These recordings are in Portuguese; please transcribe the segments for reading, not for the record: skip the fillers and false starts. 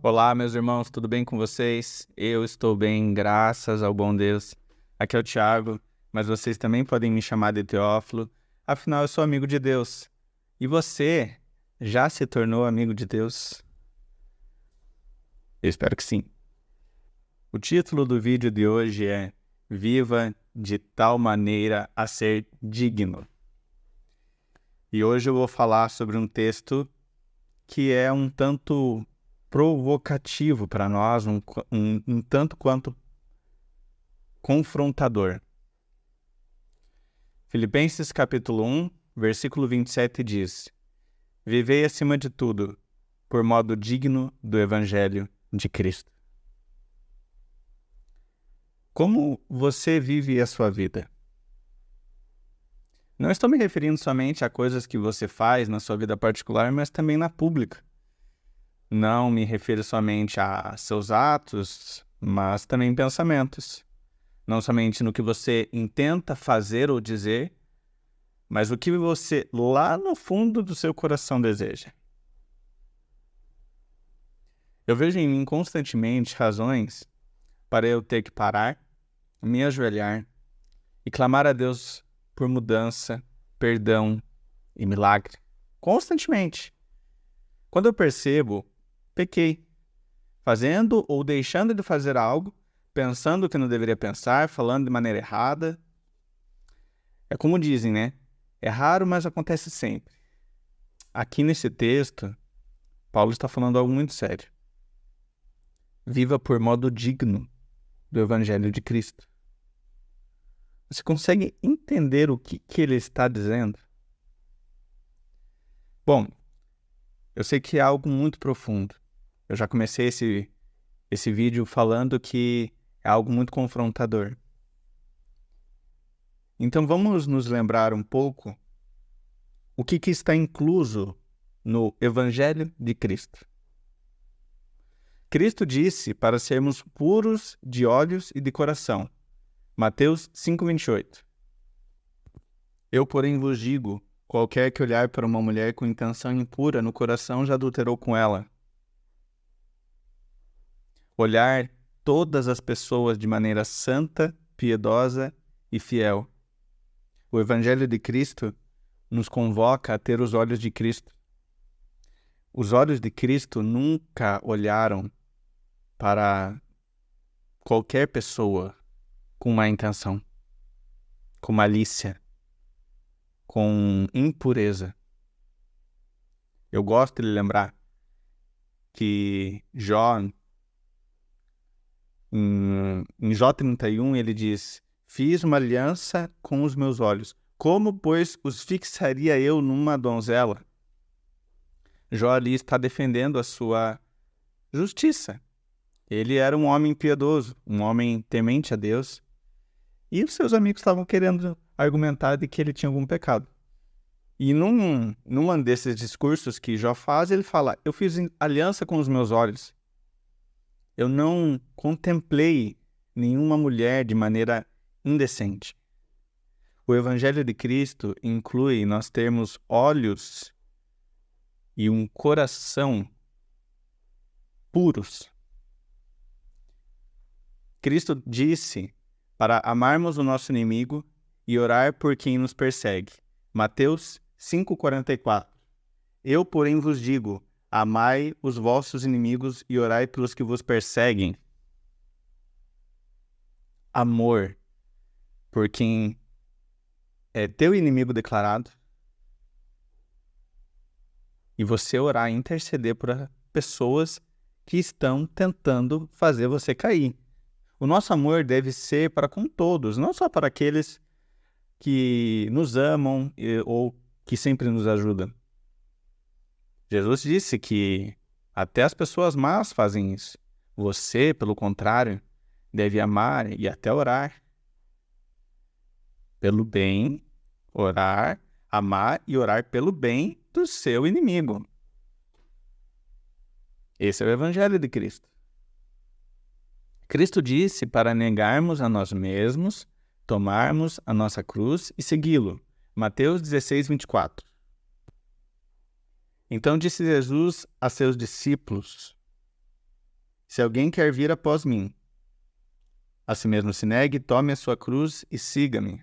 Olá, meus irmãos, tudo bem com vocês? Eu estou bem, graças ao bom Deus. Aqui é o Thiago, mas vocês também podem me chamar de Teófilo, afinal eu sou amigo de Deus. E você já se tornou amigo de Deus? Eu espero que sim. O título do vídeo de hoje é Viva de tal maneira a ser digno. E hoje eu vou falar sobre um texto que é um tanto provocativo para nós, um tanto quanto confrontador. Filipenses capítulo 1, versículo 27 diz: Vivei acima de tudo, por modo digno do Evangelho de Cristo. Como você vive a sua vida? Não estou me referindo somente a coisas que você faz na sua vida particular, mas também na pública. Não me refiro somente a seus atos, mas também pensamentos. Não somente no que você intenta fazer ou dizer, mas o que você lá no fundo do seu coração deseja. Eu vejo em mim constantemente razões para eu ter que parar, me ajoelhar e clamar a Deus por mudança, perdão e milagre. Constantemente. Quando eu percebo, pequei, fazendo ou deixando de fazer algo, pensando o que não deveria pensar, falando de maneira errada. É como dizem, né? É raro, mas acontece sempre. Aqui nesse texto, Paulo está falando algo muito sério. Viva por modo digno do Evangelho de Cristo. Você consegue entender o que ele está dizendo? Bom, eu sei que é algo muito profundo. Eu já comecei esse vídeo falando que é algo muito confrontador. Então vamos nos lembrar um pouco o que está incluso no Evangelho de Cristo. Cristo disse para sermos puros de olhos e de coração. Mateus 5:28. Eu, porém, vos digo, qualquer que olhar para uma mulher com intenção impura no coração já adulterou com ela. Olhar todas as pessoas de maneira santa, piedosa e fiel. O Evangelho de Cristo nos convoca a ter os olhos de Cristo. Os olhos de Cristo nunca olharam para qualquer pessoa com má intenção, com malícia, com impureza. Eu gosto de lembrar que Jó, em Jó 31, ele diz: Fiz uma aliança com os meus olhos. Como, pois, os fixaria eu numa donzela? Jó ali está defendendo a sua justiça. Ele era um homem piedoso, um homem temente a Deus. E os seus amigos estavam querendo argumentar de que ele tinha algum pecado. E num desses discursos que Jó faz, ele fala: Eu fiz aliança com os meus olhos. Eu não contemplei nenhuma mulher de maneira indecente. O Evangelho de Cristo inclui nós termos olhos e um coração puros. Cristo disse para amarmos o nosso inimigo e orar por quem nos persegue. Mateus 5:44. Eu, porém, vos digo, amai os vossos inimigos e orai pelos que vos perseguem. Amor por quem é teu inimigo declarado e você orar, interceder por pessoas que estão tentando fazer você cair. O nosso amor deve ser para com todos, não só para aqueles que nos amam ou que sempre nos ajudam. Jesus disse que até as pessoas más fazem isso. Você, pelo contrário, deve amar e até orar pelo bem, orar, amar e orar pelo bem do seu inimigo. Esse é o Evangelho de Cristo. Cristo disse para negarmos a nós mesmos, tomarmos a nossa cruz e segui-lo. Mateus 16:24. Então disse Jesus a seus discípulos: Se alguém quer vir após mim, a si mesmo se negue, tome a sua cruz e siga-me.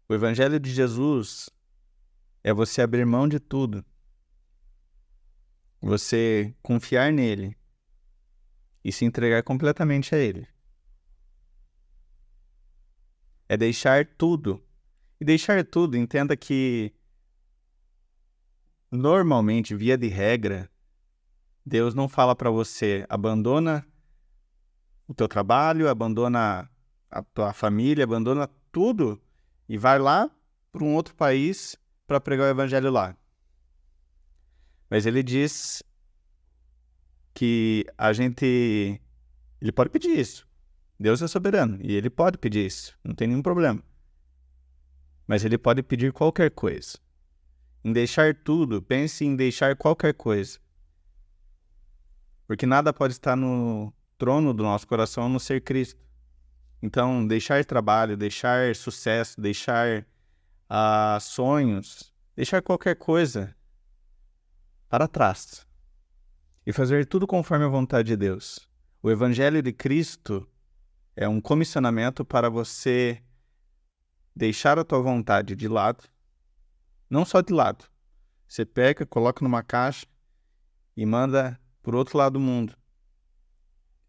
O Evangelho de Jesus é você abrir mão de tudo, você confiar nele e se entregar completamente a ele. É deixar tudo. E deixar tudo, entenda que, normalmente, via de regra, Deus não fala para você, abandona o teu trabalho, abandona a tua família, abandona tudo e vai lá para um outro país para pregar o evangelho lá. Mas ele diz que ele pode pedir isso. Deus é soberano e ele pode pedir isso, não tem nenhum problema. Mas ele pode pedir qualquer coisa. Em deixar tudo, pense em deixar qualquer coisa. Porque nada pode estar no trono do nosso coração a não ser Cristo. Então, deixar trabalho, deixar sucesso, deixar sonhos, deixar qualquer coisa para trás. E fazer tudo conforme a vontade de Deus. O Evangelho de Cristo é um comissionamento para você deixar a tua vontade de lado. Não só de lado. Você pega, coloca numa caixa e manda para o outro lado do mundo.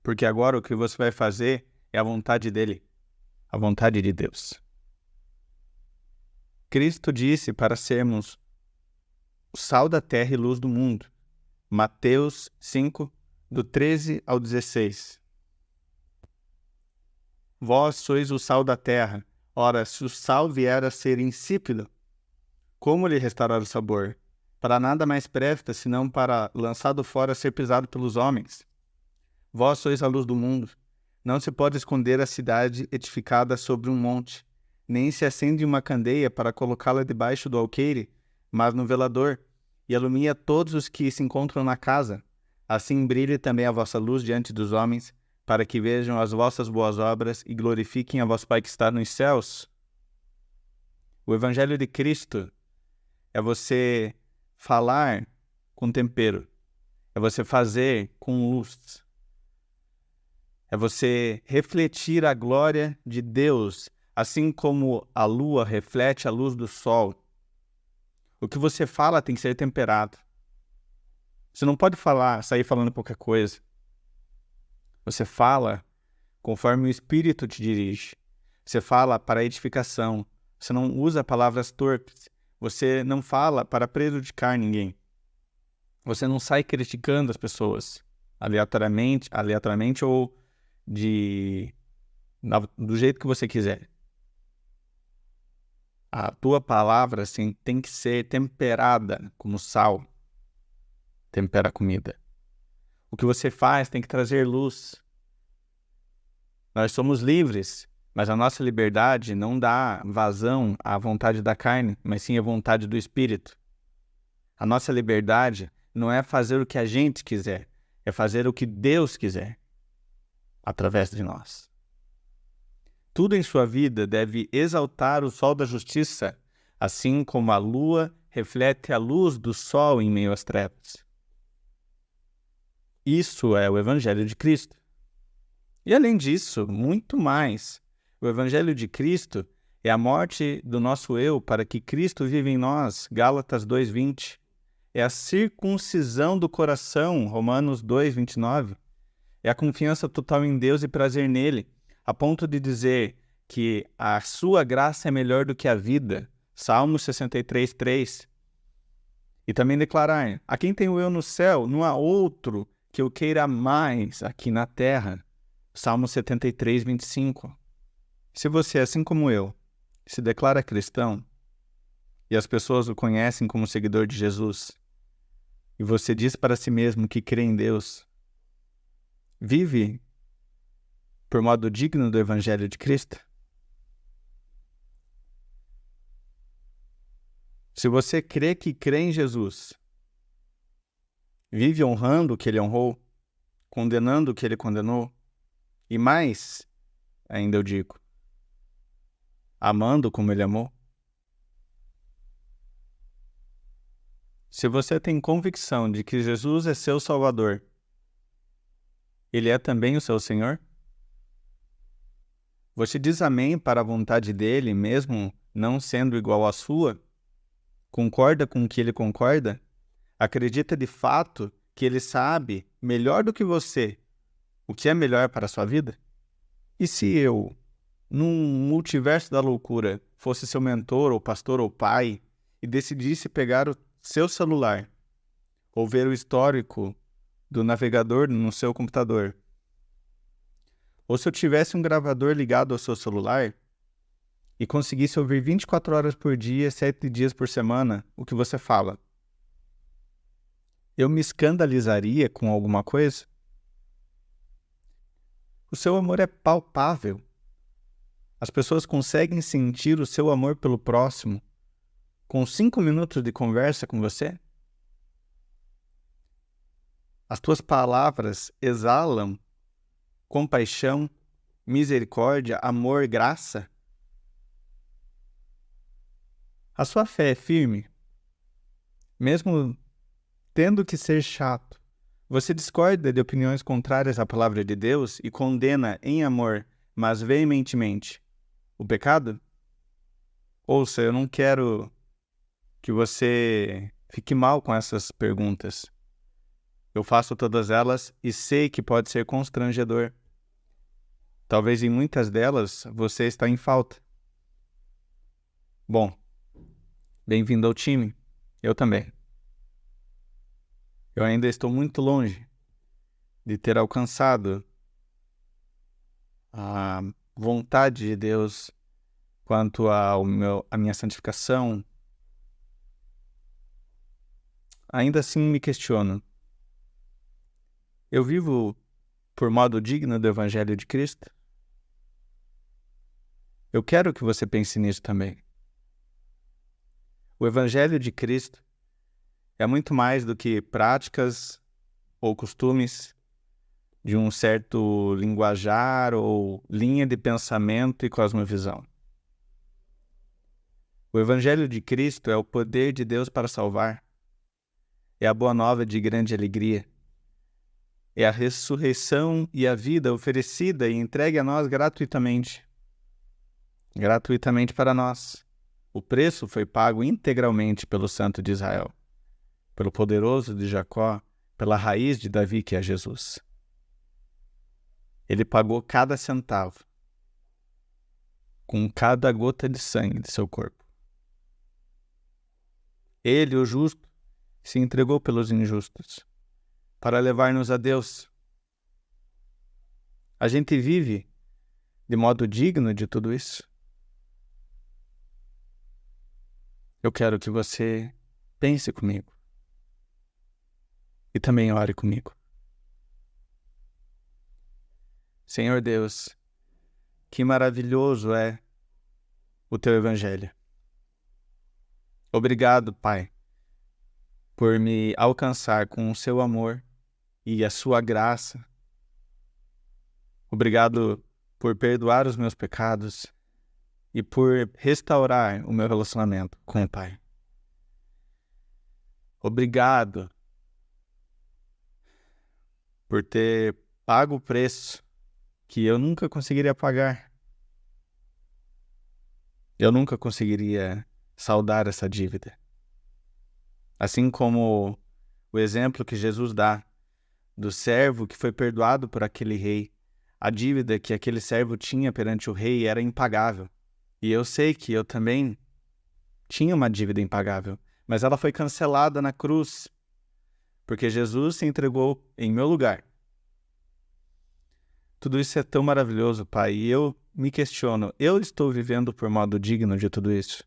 Porque agora o que você vai fazer é a vontade dele, a vontade de Deus. Cristo disse para sermos o sal da terra e luz do mundo. Mateus 5, do 13 ao 16. Vós sois o sal da terra. Ora, se o sal vier a ser insípido, como lhe restaurar o sabor? Para nada mais presta, senão para, lançado fora, ser pisado pelos homens. Vós sois a luz do mundo. Não se pode esconder a cidade edificada sobre um monte, nem se acende uma candeia para colocá-la debaixo do alqueire, mas no velador, e alumia todos os que se encontram na casa. Assim brilhe também a vossa luz diante dos homens, para que vejam as vossas boas obras e glorifiquem a vosso Pai que está nos céus. O Evangelho de Cristo é você falar com tempero, é você fazer com luz, é você refletir a glória de Deus, assim como a lua reflete a luz do sol. O que você fala tem que ser temperado. Você não pode sair falando qualquer coisa. Você fala conforme o Espírito te dirige. Você fala para edificação. Você não usa palavras torpes. Você não fala para prejudicar ninguém. Você não sai criticando as pessoas aleatoriamente ou do jeito que você quiser. A tua palavra, assim, tem que ser temperada como sal. Tempera a comida. O que você faz tem que trazer luz. Nós somos livres, mas a nossa liberdade não dá vazão à vontade da carne, mas sim à vontade do Espírito. A nossa liberdade não é fazer o que a gente quiser, é fazer o que Deus quiser, através de nós. Tudo em sua vida deve exaltar o sol da justiça, assim como a lua reflete a luz do sol em meio às trevas. Isso é o Evangelho de Cristo. E além disso, muito mais. O Evangelho de Cristo é a morte do nosso eu para que Cristo viva em nós, Gálatas 2:20. É a circuncisão do coração, Romanos 2:29. É a confiança total em Deus e prazer nele, a ponto de dizer que a sua graça é melhor do que a vida, Salmos 63:3. E também declarar, a quem tenho eu no céu, não há outro que eu queira mais aqui na terra, Salmo 73:25. Se você, assim como eu, se declara cristão, e as pessoas o conhecem como seguidor de Jesus, e você diz para si mesmo que crê em Deus, vive por modo digno do Evangelho de Cristo? Se você crê em Jesus, vive honrando o que ele honrou, condenando o que ele condenou, e mais, ainda eu digo, amando como ele amou. Se você tem convicção de que Jesus é seu Salvador, Ele é também o seu Senhor? Você diz amém para a vontade dele, mesmo não sendo igual à sua? Concorda com o que ele concorda? Acredita de fato que ele sabe, melhor do que você, o que é melhor para a sua vida? E se eu, num multiverso da loucura, fosse seu mentor, ou pastor, ou pai, e decidisse pegar o seu celular, ou ver o histórico do navegador no seu computador, ou se eu tivesse um gravador ligado ao seu celular e conseguisse ouvir 24 horas por dia, 7 dias por semana, o que você fala, eu me escandalizaria com alguma coisa? O seu amor é palpável. As pessoas conseguem sentir o seu amor pelo próximo com 5 minutos de conversa com você? As tuas palavras exalam compaixão, misericórdia, amor, graça? A sua fé é firme? Mesmo tendo que ser chato, você discorda de opiniões contrárias à palavra de Deus e condena em amor, mas veementemente, o pecado? Ouça, eu não quero que você fique mal com essas perguntas. Eu faço todas elas e sei que pode ser constrangedor. Talvez em muitas delas você está em falta. Bom, bem-vindo ao time. Eu também. Eu ainda estou muito longe de ter alcançado a vontade de Deus quanto à minha santificação. Ainda assim me questiono. Eu vivo por modo digno do Evangelho de Cristo? Eu quero que você pense nisso também. O Evangelho de Cristo é muito mais do que práticas ou costumes de um certo linguajar ou linha de pensamento e cosmovisão. O Evangelho de Cristo é o poder de Deus para salvar. É a boa nova de grande alegria. É a ressurreição e a vida oferecida e entregue a nós gratuitamente. Gratuitamente para nós. O preço foi pago integralmente pelo Santo de Israel, pelo poderoso de Jacó, pela raiz de Davi, que é Jesus. Ele pagou cada centavo, com cada gota de sangue de seu corpo. Ele, o justo, se entregou pelos injustos, para levar-nos a Deus. A gente vive de modo digno de tudo isso? Eu quero que você pense comigo e também ore comigo. Senhor Deus, que maravilhoso é o Teu Evangelho. Obrigado, Pai, por me alcançar com o Seu amor e a Sua graça. Obrigado por perdoar os meus pecados e por restaurar o meu relacionamento com o Pai. Obrigado por ter pago o preço que eu nunca conseguiria pagar. Eu nunca conseguiria saldar essa dívida. Assim como o exemplo que Jesus dá do servo que foi perdoado por aquele rei, a dívida que aquele servo tinha perante o rei era impagável. E eu sei que eu também tinha uma dívida impagável, mas ela foi cancelada na cruz, porque Jesus se entregou em meu lugar. Tudo isso é tão maravilhoso, Pai, e eu me questiono, eu estou vivendo por modo digno de tudo isso?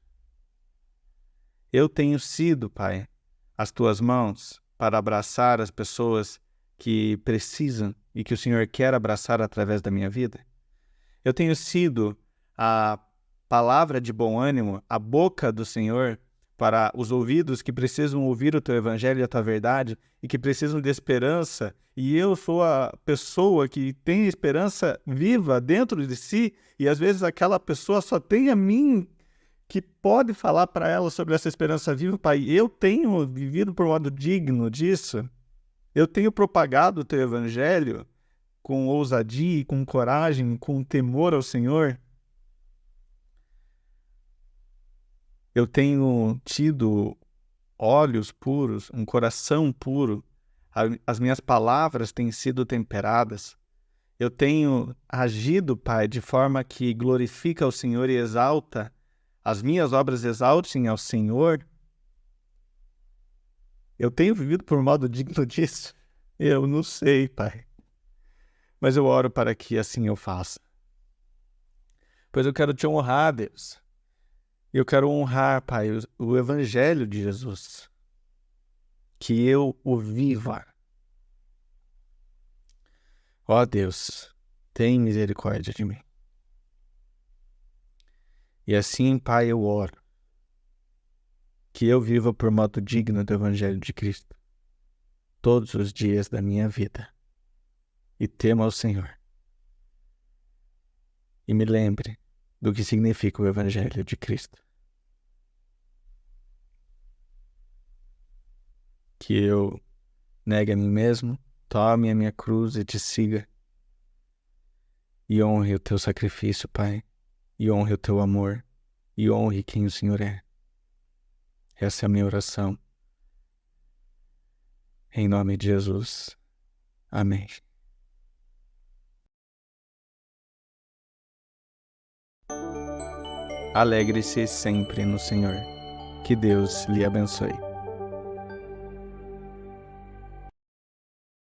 Eu tenho sido, Pai, as Tuas mãos para abraçar as pessoas que precisam e que o Senhor quer abraçar através da minha vida? Eu tenho sido a palavra de bom ânimo, a boca do Senhor para os ouvidos que precisam ouvir o Teu Evangelho e a Tua verdade e que precisam de esperança, e eu sou a pessoa que tem esperança viva dentro de si, e às vezes aquela pessoa só tem a mim que pode falar para ela sobre essa esperança viva. Pai, eu tenho vivido por modo digno disso, eu tenho propagado o Teu Evangelho com ousadia, com coragem, com temor ao Senhor. Eu tenho tido olhos puros, um coração puro. As minhas palavras têm sido temperadas. Eu tenho agido, Pai, de forma que glorifica ao Senhor e exalta, as minhas obras exaltem ao Senhor. Eu tenho vivido por modo digno disso? Eu não sei, Pai. Mas eu oro para que assim eu faça. Pois eu quero te honrar, Deus. Eu quero honrar, Pai, o Evangelho de Jesus. Que eu o viva. Ó Deus, tem misericórdia de mim. E assim, Pai, eu oro. Que eu viva por modo digno do Evangelho de Cristo. Todos os dias da minha vida. E tema ao Senhor. E me lembre do que significa o Evangelho de Cristo. Que eu negue a mim mesmo, tome a minha cruz e te siga. E honre o teu sacrifício, Pai. E honre o teu amor. E honre quem o Senhor é. Essa é a minha oração. Em nome de Jesus. Amém. Alegre-se sempre no Senhor. Que Deus lhe abençoe.